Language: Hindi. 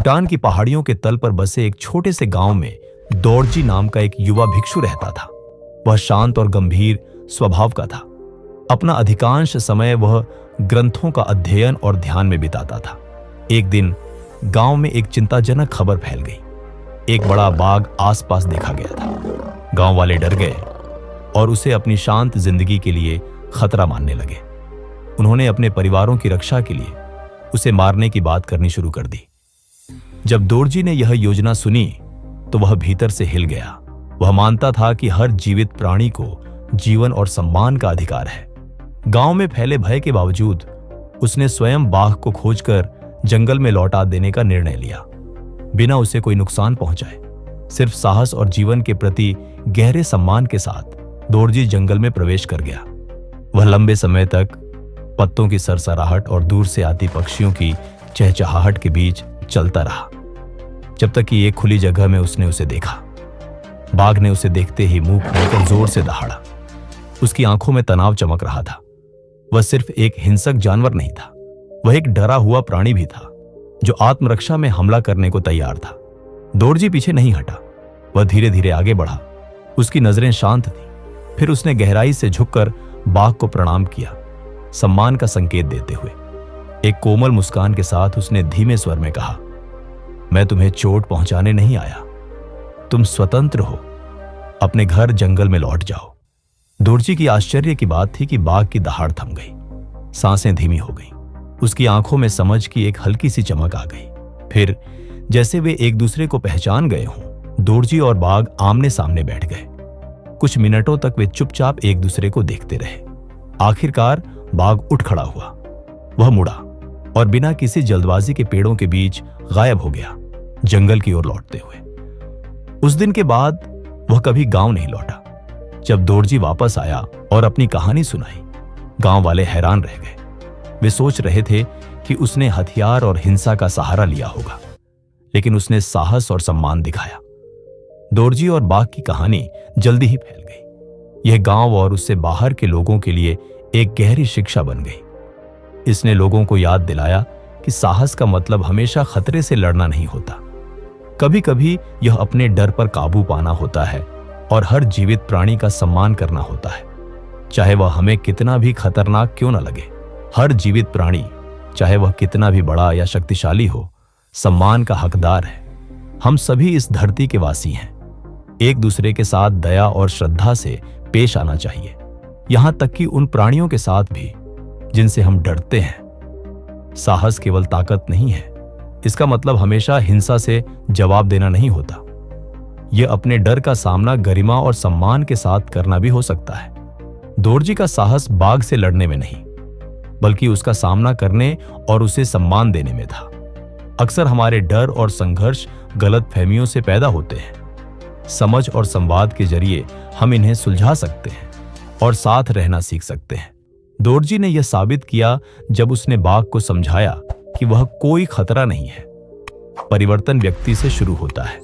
भूटान की पहाड़ियों के तल पर बसे एक छोटे से गांव में दोरजी नाम का एक युवा भिक्षु रहता था। वह शांत और गंभीर स्वभाव का था। अपना अधिकांश समय वह ग्रंथों का अध्ययन और ध्यान में बिताता था। एक दिन गांव में एक चिंताजनक खबर फैल गई। एक बड़ा बाघ आसपास देखा गया था। गांव वाले डर गए और उसे अपनी शांत जिंदगी के लिए खतरा मानने लगे। उन्होंने अपने परिवारों की रक्षा के लिए उसे मारने की बात करनी शुरू कर दी। जब दोरजी ने यह योजना सुनी तो वह भीतर से हिल गया। वह मानता था कि हर जीवित प्राणी को जीवन और सम्मान का अधिकार है। गांव में फैले भय के बावजूद उसने स्वयं बाघ को खोजकर जंगल में लौटा देने का निर्णय लिया, बिना उसे कोई नुकसान पहुंचाए। सिर्फ साहस और जीवन के प्रति गहरे सम्मान के साथ दोरजी जंगल में प्रवेश कर गया। वह लंबे समय तक पत्तों की सरसराहट और दूर से आती पक्षियों की चहचहाहट के बीच चलता रहा, जब तक कि एक खुली जगह में उसने उसे देखा। बाघ ने उसे देखते ही मुंह खोलकर जोर से दहाड़ा। उसकी आंखों में तनाव चमक रहा था। वह सिर्फ एक हिंसक जानवर नहीं था, वह एक डरा हुआ प्राणी भी था जो आत्मरक्षा में हमला करने को तैयार था। दोरजी पीछे नहीं हटा। वह धीरे धीरे आगे बढ़ा। उसकी नजरें शांत थीं। फिर उसने गहराई से झुककर बाघ को प्रणाम किया, सम्मान का संकेत देते हुए। एक कोमल मुस्कान के साथ उसने धीमे स्वर में कहा, मैं तुम्हें चोट पहुंचाने नहीं आया। तुम स्वतंत्र हो। अपने घर जंगल में लौट जाओ। दोरजी की आश्चर्य की बात थी कि बाघ की दहाड़ थम गई, सांसें धीमी हो गईं। उसकी आंखों में समझ की एक हल्की सी चमक आ गई। फिर जैसे वे एक दूसरे को पहचान गए हों, दोरजी और बाघ आमने सामने बैठ गए। कुछ मिनटों तक वे चुपचाप एक दूसरे को देखते रहे। आखिरकार बाघ उठ खड़ा हुआ। वह मुड़ा और बिना किसी जल्दबाजी के पेड़ों के बीच गायब हो गया, जंगल की ओर लौटते हुए। उस दिन के बाद वह कभी गांव नहीं लौटा। जब दोरजी वापस आया और अपनी कहानी सुनाई, गांव वाले हैरान रह गए। वे सोच रहे थे कि उसने हथियार और हिंसा का सहारा लिया होगा, लेकिन उसने साहस और सम्मान दिखाया। दोरजी और बाघ की कहानी जल्दी ही फैल गई। यह गांव और उससे बाहर के लोगों के लिए एक गहरी शिक्षा बन गई। इसने लोगों को याद दिलाया कि साहस का मतलब हमेशा खतरे से लड़ना नहीं होता। कभी कभी यह अपने डर पर काबू पाना होता है और हर जीवित प्राणी का सम्मान करना होता है, चाहे वह हमें कितना भी खतरनाक क्यों न लगे। हर जीवित प्राणी, चाहे वह कितना भी बड़ा या शक्तिशाली हो, सम्मान का हकदार है। हम सभी इस धरती के वासी हैं। एक दूसरे के साथ दया और श्रद्धा से पेश आना चाहिए, यहां तक कि उन प्राणियों के साथ भी जिनसे हम डरते हैं। साहस केवल ताकत नहीं है, इसका मतलब हमेशा हिंसा से जवाब देना नहीं होता। यह अपने डर का सामना गरिमा और सम्मान के साथ करना भी हो सकता है। दोरजी का साहस बाघ से लड़ने में नहीं, बल्कि उसका सामना करने और उसे सम्मान देने में था। अक्सर हमारे डर और संघर्ष गलतफहमियों से पैदा होते हैं। समझ और संवाद के जरिए हम इन्हें सुलझा सकते हैं और साथ रहना सीख सकते हैं। दोरजी ने यह साबित किया जब उसने बाघ को समझाया कि वह कोई खतरा नहीं है। परिवर्तन व्यक्ति से शुरू होता है।